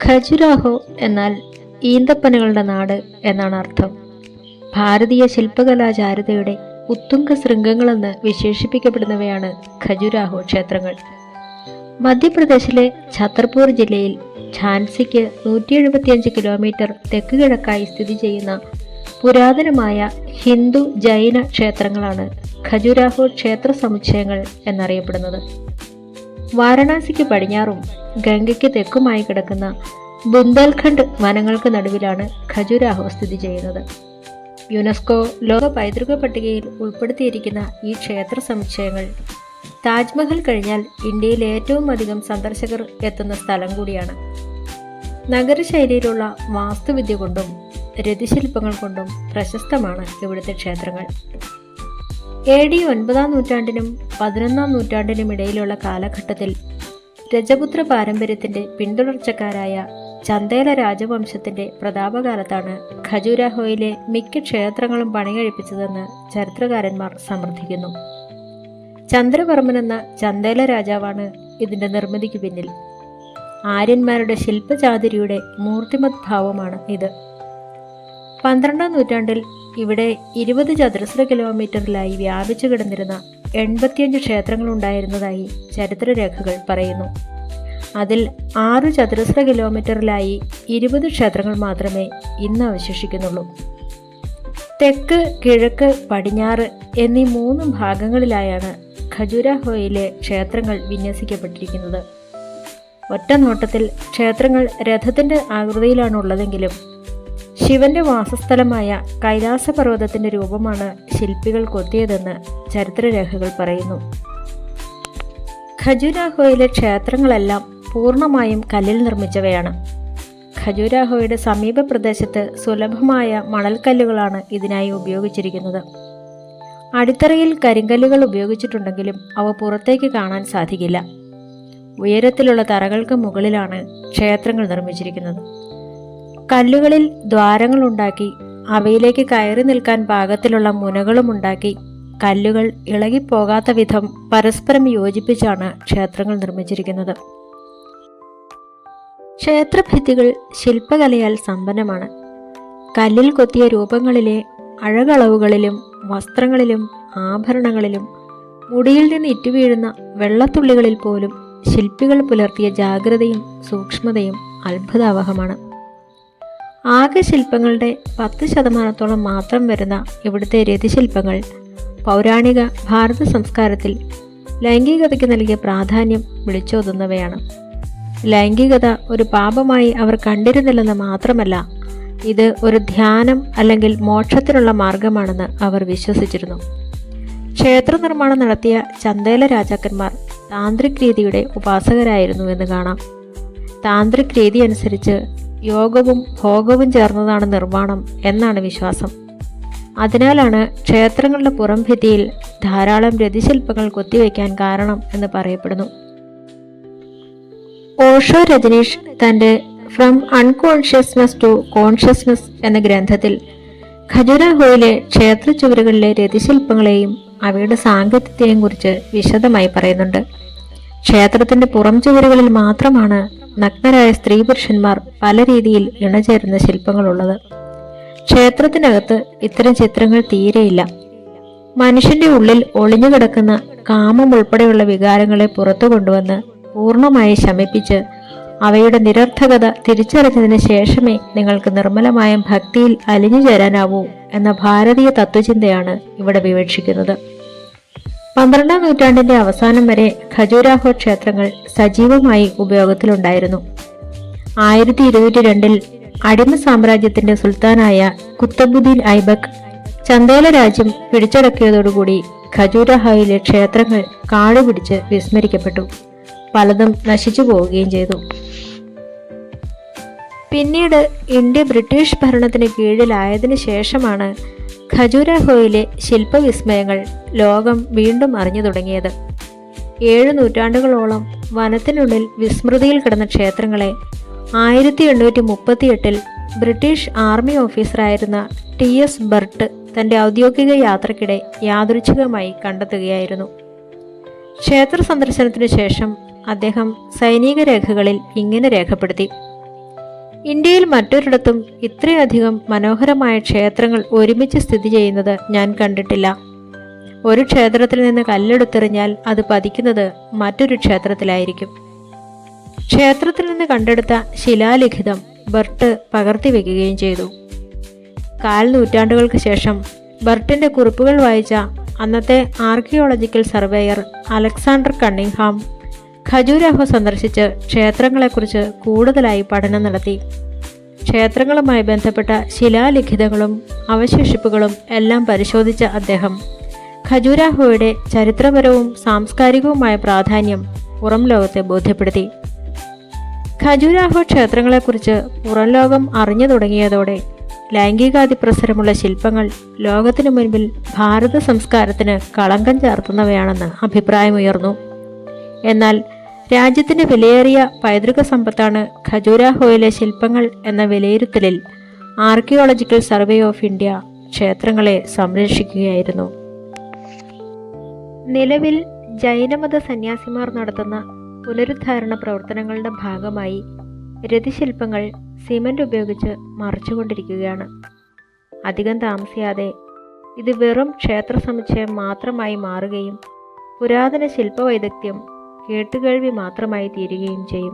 ഖജുരാഹോ എന്നാൽ ഈന്തപ്പനകളുടെ നാട് എന്നാണ് അർത്ഥം. ഭാരതീയ ശില്പകലാചാരുതയുടെ ഉത്തുംഗ ശൃംഗങ്ങളെന്ന് വിശേഷിപ്പിക്കപ്പെടുന്നവയാണ് ഖജുരാഹോ ക്ഷേത്രങ്ങൾ. മധ്യപ്രദേശിലെ ഛത്തർപൂർ ജില്ലയിൽ ഝാൻസിക്ക് 175 കിലോമീറ്റർ തെക്ക് കിഴക്കായി സ്ഥിതി ചെയ്യുന്ന പുരാതനമായ ഹിന്ദു ജൈന ക്ഷേത്രങ്ങളാണ് ഖജുരാഹോ ക്ഷേത്ര സമുച്ചയങ്ങൾ എന്നറിയപ്പെടുന്നത്. വാരണാസിക്ക് പടിഞ്ഞാറും ഗംഗയ്ക്ക് തെക്കുമായി കിടക്കുന്ന ബുന്ദേൽഖണ്ഡ് വനങ്ങൾക്ക് നടുവിലാണ് ഖജുരാഹോ സ്ഥിതി ചെയ്യുന്നത്. യുനെസ്കോ ലോക പൈതൃക പട്ടികയിൽ ഉൾപ്പെടുത്തിയിരിക്കുന്ന ഈ ക്ഷേത്ര സമുച്ചയങ്ങൾ താജ്മഹൽ കഴിഞ്ഞാൽ ഇന്ത്യയിൽ ഏറ്റവും അധികം സന്ദർശകർ എത്തുന്ന സ്ഥലം കൂടിയാണ്. നഗരശൈലിയിലുള്ള വാസ്തുവിദ്യ കൊണ്ടും രതിശില്പങ്ങൾ കൊണ്ടും പ്രശസ്തമാണ് ഇവിടുത്തെ ക്ഷേത്രങ്ങൾ. AD 9-ാം നൂറ്റാണ്ടിനും 11-ാം നൂറ്റാണ്ടിനും ഇടയിലുള്ള കാലഘട്ടത്തിൽ രജപുത്ര പാരമ്പര്യത്തിന്റെ പിന്തുടർച്ചക്കാരായ ചന്ദേല രാജവംശത്തിന്റെ പ്രതാപകാലത്താണ് ഖജുരാഹോയിലെ മിക്ക ക്ഷേത്രങ്ങളും പണികഴിപ്പിച്ചതെന്ന് ചരിത്രകാരന്മാർ സമർത്ഥിക്കുന്നു. ചന്ദ്രവർമ്മൻ എന്ന ചന്ദേല രാജാവാണ് ഇതിന്റെ നിർമ്മിതിക്ക് പിന്നിൽ. ആര്യന്മാരുടെ ശില്പചാതുരിയുടെ മൂർത്തിമത് ഭാവമാണ് ഇത്. 12-ാം നൂറ്റാണ്ടിൽ ഇവിടെ 20 ചതുരശ്ര കിലോമീറ്ററിലായി വ്യാപിച്ചു കിടന്നിരുന്ന 85 ക്ഷേത്രങ്ങളുണ്ടായിരുന്നതായി ചരിത്രരേഖകൾ പറയുന്നു. അതിൽ 6 ചതുരശ്ര കിലോമീറ്ററിലായി 20 ക്ഷേത്രങ്ങൾ മാത്രമേ ഇന്ന് അവശേഷിക്കുന്നുള്ളൂ. തെക്ക്, കിഴക്ക്, പടിഞ്ഞാറ് എന്നീ 3 ഭാഗങ്ങളിലായാണ് ഖജുരാഹോയിലെ ക്ഷേത്രങ്ങൾ വിന്യസിക്കപ്പെട്ടിരിക്കുന്നത്. ഒറ്റ നോട്ടത്തിൽ ക്ഷേത്രങ്ങൾ രഥത്തിന്റെ ആകൃതിയിലാണുള്ളതെങ്കിലും ശിവന്റെ വാസസ്ഥലമായ കൈലാസപർവ്വതത്തിന്റെ രൂപമാണ് ശില്പികൾ കൊത്തിയതെന്ന് ചരിത്രരേഖകൾ പറയുന്നു. ഖജുരാഹോയിലെ ക്ഷേത്രങ്ങളെല്ലാം പൂർണ്ണമായും കല്ലിൽ നിർമ്മിച്ചവയാണ്. ഖജുരാഹോയുടെ സമീപ പ്രദേശത്ത് സുലഭമായ മണൽക്കല്ലുകളാണ് ഇതിനായി ഉപയോഗിച്ചിരിക്കുന്നത്. അടിത്തറയിൽ കരിങ്കല്ലുകൾ ഉപയോഗിച്ചിട്ടുണ്ടെങ്കിലും അവ പുറത്തേക്ക് കാണാൻ സാധിക്കില്ല. ഉയരത്തിലുള്ള തറകൾക്ക് മുകളിലാണ് ക്ഷേത്രങ്ങൾ നിർമ്മിച്ചിരിക്കുന്നത്. കല്ലുകളിൽ ദ്വാരങ്ങളുണ്ടാക്കി അവയിലേക്ക് കയറി നിൽക്കാൻ പാകത്തിലുള്ള മുനകളുമുണ്ടാക്കി കല്ലുകൾ ഇളകിപ്പോകാത്ത വിധം പരസ്പരം യോജിപ്പിച്ചാണ് ക്ഷേത്രങ്ങൾ നിർമ്മിച്ചിരിക്കുന്നത്. ക്ഷേത്രഭിത്തികൾ ശില്പകലയാൽ സമ്പന്നമാണ്. കല്ലിൽ കൊത്തിയ രൂപങ്ങളിലെ അഴകളവുകളിലും വസ്ത്രങ്ങളിലും ആഭരണങ്ങളിലും മുടിയിൽ നിന്ന് ഇറ്റുവീഴുന്ന വെള്ളത്തുള്ളികളിൽ പോലും ശില്പികൾ പുലർത്തിയ ജാഗ്രതയും സൂക്ഷ്മതയും അത്ഭുതാവഹമാണ്. ആകെ ശില്പങ്ങളുടെ 10% മാത്രം വരുന്ന ഇവിടുത്തെ രതിശില്പങ്ങൾ പൗരാണിക ഭാരത സംസ്കാരത്തിൽ ലൈംഗികതയ്ക്ക് നൽകിയ പ്രാധാന്യം വിളിച്ചോതുന്നവയാണ്. ലൈംഗികത ഒരു പാപമായി അവർ കണ്ടിരുന്നില്ലെന്ന് മാത്രമല്ല, ഇത് ഒരു ധ്യാനം അല്ലെങ്കിൽ മോക്ഷത്തിനുള്ള മാർഗമാണെന്ന് അവർ വിശ്വസിച്ചിരുന്നു. ക്ഷേത്ര നിർമ്മാണം നടത്തിയ ചന്ദേല രാജാക്കന്മാർ താന്ത്രിക് രീതിയുടെ ഉപാസകരായിരുന്നു എന്ന് കാണാം. താന്ത്രിക് രീതി അനുസരിച്ച് യോഗവും ഭോഗവും ചേർന്നതാണ് നിർമ്മാണം എന്നാണ് വിശ്വാസം. അതിനാലാണ് ക്ഷേത്രങ്ങളുടെ പുറം ഭിത്തിയിൽ ധാരാളം രതിശില്പങ്ങൾ കൊത്തിവെക്കാൻ കാരണം എന്ന് പറയപ്പെടുന്നു. ഓഷോ രജനീഷ് തൻ്റെ ഫ്രം അൺകോൺഷ്യസ്നസ് ടു കോൺഷ്യസ്നസ് എന്ന ഗ്രന്ഥത്തിൽ ഖജുരാഹോയിലെ ക്ഷേത്ര ചുവരുകളിലെ രതിശില്പങ്ങളെയും അവയുടെ സാങ്കത്യത്തെയും കുറിച്ച് വിശദമായി പറയുന്നുണ്ട്. ക്ഷേത്രത്തിന്റെ പുറം ചുവരുകളിൽ മാത്രമാണ് നഗ്നരായ സ്ത്രീ പുരുഷന്മാർ പല രീതിയിൽ ഇണചേരുന്ന ശില്പങ്ങളുള്ളത്. ക്ഷേത്രത്തിനകത്ത് ഇത്തരം ചിത്രങ്ങൾ തീരെയില്ല. മനുഷ്യന്റെ ഉള്ളിൽ ഒളിഞ്ഞുകിടക്കുന്ന കാമം ഉൾപ്പെടെയുള്ള വികാരങ്ങളെ പുറത്തു കൊണ്ടുവന്ന് പൂർണ്ണമായി ശമിപ്പിച്ച് അവയുടെ നിരർത്ഥകത തിരിച്ചറിഞ്ഞതിന് ശേഷമേ നിങ്ങൾക്ക് നിർമ്മലമായ ഭക്തിയിൽ അലിഞ്ഞു ചേരാനാവൂ എന്ന ഭാരതീയ തത്വചിന്തയാണ് ഇവിടെ വിവക്ഷിക്കുന്നത്. 12-ാം നൂറ്റാണ്ടിന്റെ അവസാനം വരെ ഖജുരാഹോ ക്ഷേത്രങ്ങൾ സജീവമായി ഉപയോഗത്തിലുണ്ടായിരുന്നു. 1202 അടിമ സാമ്രാജ്യത്തിന്റെ സുൽത്താനായ കുത്തബുദ്ദീൻ ഐബക്ക് ചന്ദേല രാജ്യം പിടിച്ചടക്കിയതോടുകൂടി ഖജുരാഹോയിലെ ക്ഷേത്രങ്ങൾ കാടുപിടിച്ച് വിസ്മരിക്കപ്പെട്ടു. പലതും നശിച്ചു പോവുകയും ചെയ്തു. പിന്നീട് ഇന്ത്യ ബ്രിട്ടീഷ് ഭരണത്തിന് കീഴിലായതിനു ശേഷമാണ് ഖജുരാഹോയിലെ ശില്പവിസ്മയങ്ങൾ ലോകം വീണ്ടും അറിഞ്ഞു തുടങ്ങിയത്. 7 നൂറ്റാണ്ടുകളോളം വനത്തിനുള്ളിൽ വിസ്മൃതിയിൽ കിടന്ന ക്ഷേത്രങ്ങളെ 1838 ബ്രിട്ടീഷ് ആർമി ഓഫീസറായിരുന്ന TS ബർട്ട് തൻ്റെ ഔദ്യോഗിക യാത്രക്കിടെ യാദൃച്ഛികമായി കണ്ടെത്തുകയായിരുന്നു. ക്ഷേത്ര സന്ദർശനത്തിനു ശേഷം അദ്ദേഹം സൈനിക രേഖകളിൽ ഇങ്ങനെ രേഖപ്പെടുത്തി: ഇന്ത്യയിൽ മറ്റൊരിടത്തും ഇത്രയധികം മനോഹരമായ ക്ഷേത്രങ്ങൾ ഒരുമിച്ച് സ്ഥിതി ചെയ്യുന്നത് ഞാൻ കണ്ടിട്ടില്ല. ഒരു ക്ഷേത്രത്തിൽ നിന്ന് കല്ലെടുത്തെറിഞ്ഞാൽ അത് പതിക്കുന്നത് മറ്റൊരു ക്ഷേത്രത്തിലായിരിക്കും. ക്ഷേത്രത്തിൽ നിന്ന് കണ്ടെടുത്ത ശിലാലിഖിതം ബർട്ട് പകർത്തിവെക്കുകയും ചെയ്തു. 4 നൂറ്റാണ്ടുകൾക്ക് ശേഷം ബർട്ടിൻ്റെ കുറിപ്പുകൾ വായിച്ച അന്നത്തെ archaeological surveyor Alexander Cunningham Khajuraho സന്ദർശിച്ച് ക്ഷേത്രങ്ങളെക്കുറിച്ച് കൂടുതലായി പഠനം നടത്തി. ക്ഷേത്രങ്ങളുമായി ബന്ധപ്പെട്ട ശിലാലിഖിതങ്ങളും അവശേഷിപ്പുകളും എല്ലാം പരിശോധിച്ച അദ്ദേഹം ഖജുരാഹോയുടെ ചരിത്രപരവും സാംസ്കാരികവുമായ പ്രാധാന്യം പുറം ലോകത്തെ ബോധ്യപ്പെടുത്തി. ഖജുരാഹോ ക്ഷേത്രങ്ങളെക്കുറിച്ച് പുറം ലോകം അറിഞ്ഞു തുടങ്ങിയതോടെ ലൈംഗികാതിപ്രസരമുള്ള ശില്പങ്ങൾ ലോകത്തിനു മുൻപിൽ ഭാരത സംസ്കാരത്തിന് കളങ്കം ചാർത്തുന്നവയാണെന്ന് അഭിപ്രായമുയർന്നു. എന്നാൽ രാജ്യത്തിൻ്റെ വിലയേറിയ പൈതൃക സമ്പത്താണ് ഖജുരാഹോയിലെ ശില്പങ്ങൾ എന്ന വിലയിരുത്തലിൽ ആർക്കിയോളജിക്കൽ സർവേ ഓഫ് ഇന്ത്യ ക്ഷേത്രങ്ങളെ സംരക്ഷിക്കുകയായിരുന്നു. നിലവിൽ ജൈനമത സന്യാസിമാർ നടത്തുന്ന പുനരുദ്ധാരണ പ്രവർത്തനങ്ങളുടെ ഭാഗമായി രതിശില്പങ്ങൾ സിമൻ്റ് ഉപയോഗിച്ച് മറച്ചുകൊണ്ടിരിക്കുകയാണ്. അധികം താമസിയാതെ ഇത് വെറും ക്ഷേത്ര സമുച്ചയം മാത്രമായി മാറുകയും പുരാതന ശില്പവൈദഗ്ധ്യം കേട്ടുകേൾവി മാത്രമായി തീരുകയും ചെയ്യും.